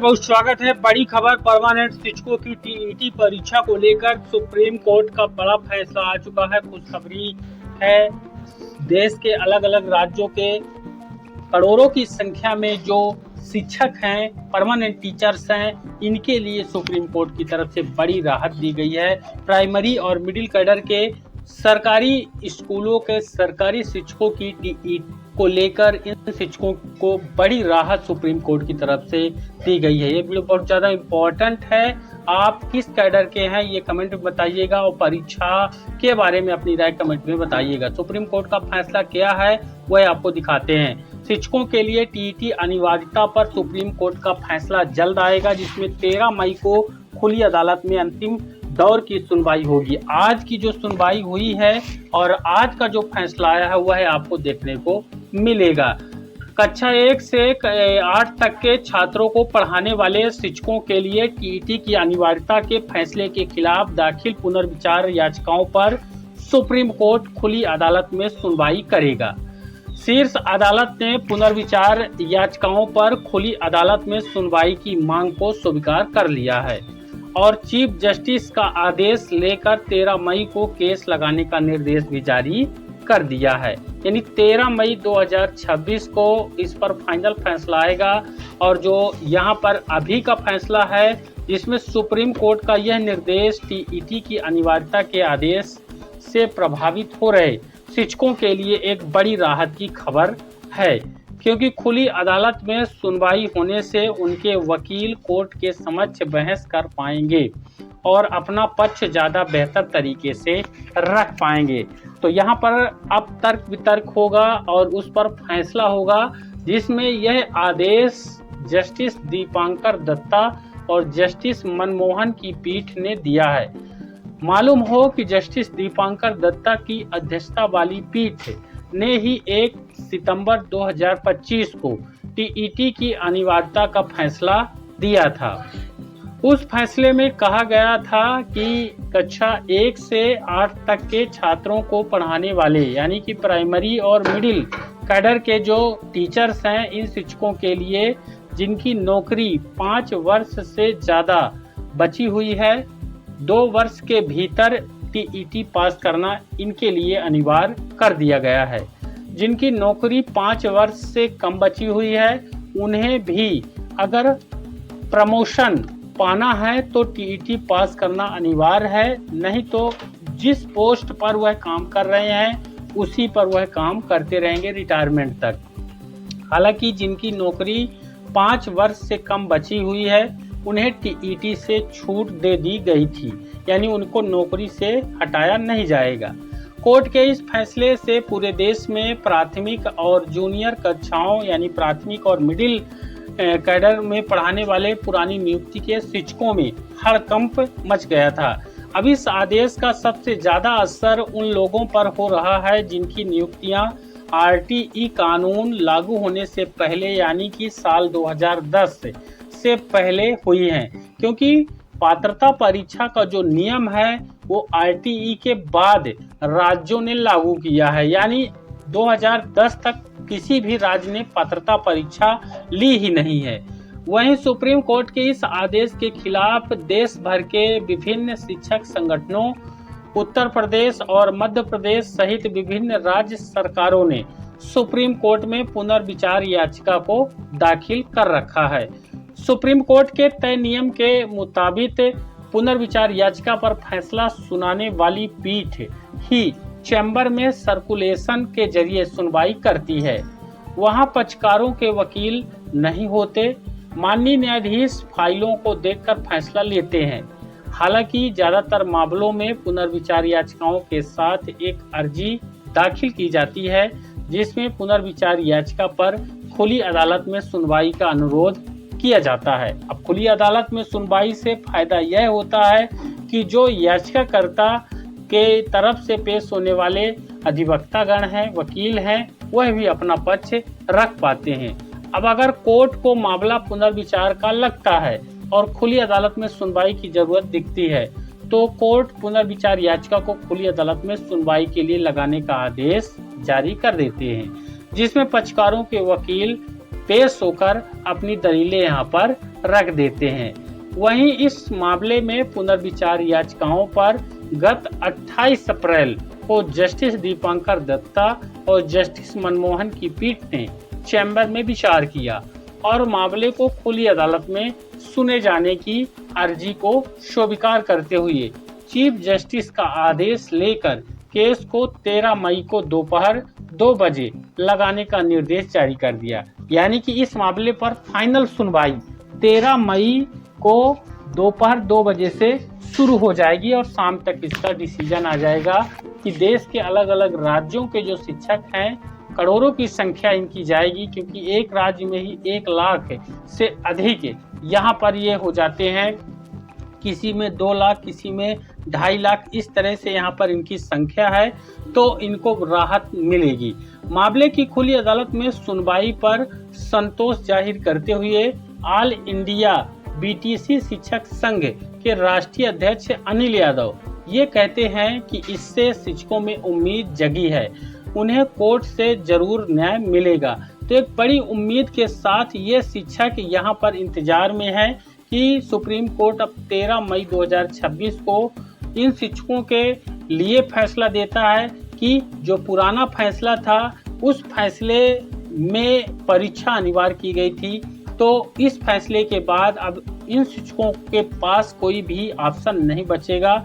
बहुत स्वागत है। बड़ी खबर, परमानेंट शिक्षकों की टीईटी परीक्षा को लेकर सुप्रीम कोर्ट का बड़ा फैसला आ चुका है। खुशखबरी है। देश के अलग अलग राज्यों के करोड़ों की संख्या में जो शिक्षक हैं, परमानेंट टीचर्स हैं, इनके लिए सुप्रीम कोर्ट की तरफ से बड़ी राहत दी गई है। प्राइमरी और मिडिल कैडर के सरकारी स्कूलों के सरकारी शिक्षकों की टीईटी को लेकर इन शिक्षकों को बड़ी राहत सुप्रीम कोर्ट की तरफ से दी गई है। ये वीडियो बहुत ज़्यादा इम्पोर्टेंट है। आप किस कैडर के हैं ये कमेंट में बताइएगा और परीक्षा के बारे में अपनी राय कमेंट में बताइएगा। सुप्रीम कोर्ट का फैसला क्या है वह आपको दिखाते हैं। शिक्षकों के लिए टीईटी अनिवार्यता पर सुप्रीम कोर्ट का फैसला जल्द आएगा, जिसमें 13 मई को खुली अदालत में अंतिम दौर की सुनवाई होगी। आज की जो सुनवाई हुई है और आज का जो फैसला आया है वह आपको देखने को मिलेगा। कक्षा 1 से 8 तक के छात्रों को पढ़ाने वाले शिक्षकों के लिए टीईटी की अनिवार्यता के फैसले के खिलाफ दाखिल पुनर्विचार याचिकाओं पर सुप्रीम कोर्ट खुली अदालत में सुनवाई करेगा। शीर्ष अदालत ने पुनर्विचार याचिकाओं पर खुली अदालत में सुनवाई की मांग को स्वीकार कर लिया है और चीफ जस्टिस का आदेश लेकर 13 मई को केस लगाने का निर्देश भी जारी कर दिया है। यानी 13 मई 2026 को इस पर फाइनल फैसला आएगा। और जो यहाँ पर अभी का फैसला है जिसमें सुप्रीम कोर्ट का यह निर्देश टीईटी की अनिवार्यता के आदेश से प्रभावित हो रहे शिक्षकों के लिए एक बड़ी राहत की खबर है, क्योंकि खुली अदालत में सुनवाई होने से उनके वकील कोर्ट के समक्ष बहस कर पाएंगे और अपना पक्ष ज़्यादा बेहतर तरीके से रख पाएंगे। तो यहाँ पर अब तर्क वितर्क होगा और उस पर फैसला होगा, जिसमें यह आदेश जस्टिस दीपांकर दत्ता और जस्टिस मनमोहन की पीठ ने दिया है। मालूम हो कि जस्टिस दीपांकर दत्ता की अध्यक्षता वाली पीठ ने ही 1 सितंबर 2025 को टीईटी की अनिवार्यता का फैसला दिया था। उस फैसले में कहा गया था कि कक्षा 1 से 8 तक के छात्रों को पढ़ाने वाले यानी कि प्राइमरी और मिडिल कैडर के जो टीचर्स हैं, इन शिक्षकों के लिए जिनकी नौकरी 5 वर्ष से ज़्यादा बची हुई है, 2 वर्ष के भीतर टीईटी पास करना इनके लिए अनिवार्य कर दिया गया है। जिनकी नौकरी 5 वर्ष से कम बची हुई है, उन्हें भी अगर प्रमोशन पाना है तो टीईटी पास करना अनिवार्य है, नहीं तो जिस पोस्ट पर वह काम कर रहे हैं उसी पर वह काम करते रहेंगे रिटायरमेंट तक। हालांकि जिनकी नौकरी 5 वर्ष से कम बची हुई है, उन्हें टीईटी से छूट दे दी गई थी, यानी उनको नौकरी से हटाया नहीं जाएगा। कोर्ट के इस फैसले से पूरे देश में प्राथमिक और जूनियर कक्षाओं यानी प्राथमिक और मिडिल कैडर में पढ़ाने वाले पुरानी नियुक्ति के शिक्षकों में हड़कंप मच गया था। अब इस आदेश का सबसे ज़्यादा असर उन लोगों पर हो रहा है जिनकी नियुक्तियां आरटीई कानून लागू होने से पहले यानी कि साल 2010 से पहले हुई हैं, क्योंकि पात्रता परीक्षा का जो नियम है वो आरटीई के बाद राज्यों ने लागू किया है। यानी 2010 तक किसी भी राज्य ने पात्रता परीक्षा ली ही नहीं है। वहीं सुप्रीम कोर्ट के इस आदेश के खिलाफ देश भर के विभिन्न शिक्षक संगठनों, उत्तर प्रदेश और मध्य प्रदेश सहित विभिन्न राज्य सरकारों ने सुप्रीम कोर्ट में पुनर्विचार याचिका को दाखिल कर रखा है। सुप्रीम कोर्ट के तय नियम के मुताबिक पुनर्विचार याचिका पर फैसला सुनाने वाली पीठ ही चैम्बर में सर्कुलेशन के जरिए सुनवाई करती है। वहां पक्षकारों के वकील नहीं होते। माननीय न्यायाधीश फाइलों को देखकर फैसला लेते हैं। हालांकि ज्यादातर मामलों में पुनर्विचार याचिकाओं के साथ एक अर्जी दाखिल की जाती है, जिसमें पुनर्विचार याचिका पर खुली अदालत में सुनवाई का अनुरोध किया जाता है। अब खुली अदालत में सुनवाई से फायदा यह होता है कि जो याचिकाकर्ता के तरफ से पेश होने वाले अधिवक्तागण हैं, वकील हैं, वह भी अपना पक्ष रख पाते हैं। अब अगर कोर्ट को मामला पुनर्विचार का लगता है और खुली अदालत में सुनवाई की जरूरत दिखती है, तो कोर्ट पुनर्विचार याचिका को खुली अदालत में सुनवाई के लिए लगाने का आदेश जारी कर देते हैं, जिसमें पक्षकारों के वकील पेश होकर अपनी दलीलें यहाँ पर रख देते हैं। वहीं इस मामले में पुनर्विचार याचिकाओं पर गत 28 अप्रैल को जस्टिस दीपांकर दत्ता और जस्टिस मनमोहन की पीठ ने चैम्बर में विचार किया और मामले को खुली अदालत में सुने जाने की अर्जी को स्वीकार करते हुए चीफ जस्टिस का आदेश लेकर केस को 13 मई को दोपहर 2 बजे लगाने का निर्देश जारी कर दिया। यानी कि इस मामले पर फाइनल सुनवाई 13 मई को दोपहर 2 बजे से शुरू हो जाएगी और शाम तक इसका डिसीजन आ जाएगा कि देश के अलग अलग राज्यों के जो शिक्षक हैं, करोड़ों की संख्या इनकी जाएगी, क्योंकि एक राज्य में ही 1 लाख से अधिक यहाँ पर ये हो जाते हैं, किसी में 2 लाख, किसी में 2.5 लाख, इस तरह से यहाँ पर इनकी संख्या है, तो इनको राहत मिलेगी। मामले की खुली अदालत में सुनवाई पर संतोष जाहिर करते हुए ऑल इंडिया बीटीसी शिक्षक संघ के राष्ट्रीय अध्यक्ष अनिल यादव ये कहते हैं कि इससे शिक्षकों में उम्मीद जगी है, उन्हें कोर्ट से जरूर न्याय मिलेगा। तो एक बड़ी उम्मीद के साथ ये शिक्षक यहाँ पर इंतजार में है कि सुप्रीम कोर्ट अब 13 मई 2026 को इन शिक्षकों के लिए फैसला देता है कि जो पुराना फैसला था उस फैसले में परीक्षा अनिवार्य की गई थी, तो इस फैसले के बाद अब इन शिक्षकों के पास कोई भी ऑप्शन नहीं बचेगा।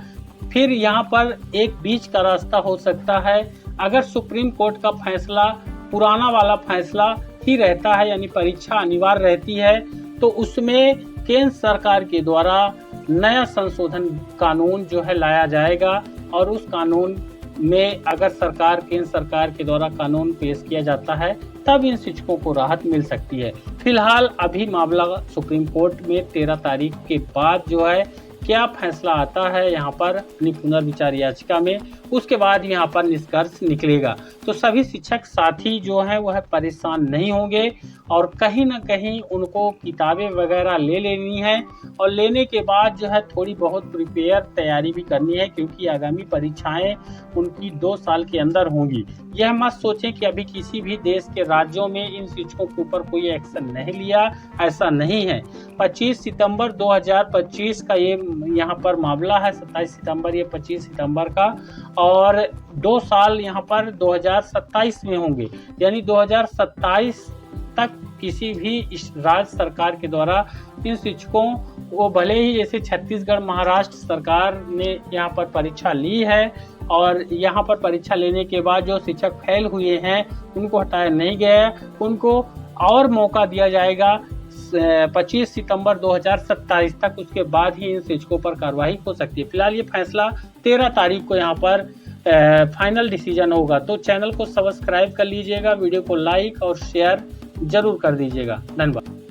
फिर यहाँ पर एक बीच का रास्ता हो सकता है। अगर सुप्रीम कोर्ट का फैसला पुराना वाला फैसला ही रहता है, यानी परीक्षा अनिवार्य रहती है, तो उसमें केंद्र सरकार के द्वारा नया संशोधन कानून जो है लाया जाएगा और उस कानून में अगर केंद्र सरकार के द्वारा कानून पेश किया जाता है तब इन शिक्षकों को राहत मिल सकती है। फिलहाल अभी मामला सुप्रीम कोर्ट में 13 तारीख के बाद जो है क्या फैसला आता है यहाँ पर अपनी पुनर्विचार याचिका में, उसके बाद यहाँ पर निष्कर्ष निकलेगा। तो सभी शिक्षक साथी जो हैं वह परेशान नहीं होंगे और कहीं ना कहीं उनको किताबें वगैरह ले लेनी है और लेने के बाद जो है थोड़ी बहुत प्रिपेयर तैयारी भी करनी है, क्योंकि आगामी परीक्षाएं उनकी 2 साल के अंदर होंगी। यह मत सोचें कि अभी किसी भी देश के राज्यों में इन शिक्षकों के ऊपर कोई एक्शन नहीं लिया, ऐसा नहीं है। 25 सितंबर 2025 का ये यहाँ पर मामला है, 27 सितंबर ये 25 सितंबर का, और 2 साल यहाँ पर 2027 में होंगे, यानी 2027 तक किसी भी राज्य सरकार के द्वारा इन शिक्षकों वो भले ही जैसे छत्तीसगढ़ महाराष्ट्र सरकार ने यहाँ पर परीक्षा ली है और यहाँ पर परीक्षा लेने के बाद जो शिक्षक फेल हुए हैं उनको हटाया नहीं गया, उनको और मौका दिया जाएगा 25 सितंबर 2027 तक, उसके बाद ही इन शिक्षकों पर कार्रवाई हो सकती है। फिलहाल ये फैसला 13 तारीख को यहाँ पर फाइनल डिसीजन होगा। तो चैनल को सब्सक्राइब कर लीजिएगा, वीडियो को लाइक और शेयर जरूर कर दीजिएगा। धन्यवाद।